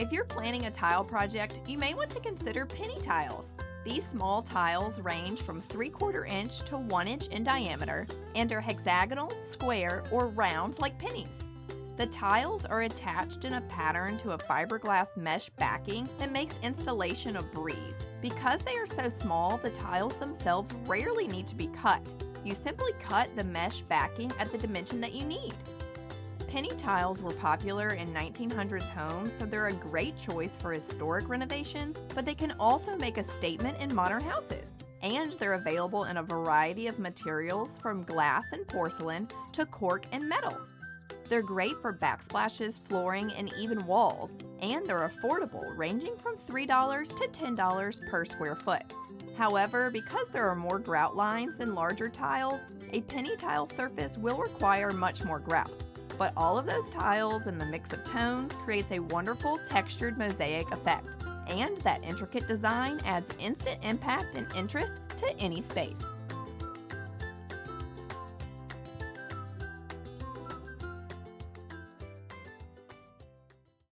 If you're planning a tile project, you may want to consider penny tiles. These small tiles range from 3/4 inch to 1 inch in diameter and are hexagonal, square, or round like pennies. The tiles are attached in a pattern to a fiberglass mesh backing that makes installation a breeze. Because they are so small, the tiles themselves rarely need to be cut. You simply cut the mesh backing at the dimension that you need. Penny tiles were popular in 1900s homes, so they're a great choice for historic renovations, but they can also make a statement in modern houses. And they're available in a variety of materials from glass and porcelain to cork and metal. They're great for backsplashes, flooring, and even walls, and they're affordable, ranging from $3 to $10 per square foot. However, because there are more grout lines than larger tiles, a penny tile surface will require much more grout. But all of those tiles and the mix of tones creates a wonderful textured mosaic effect, and that intricate design adds instant impact and interest to any space.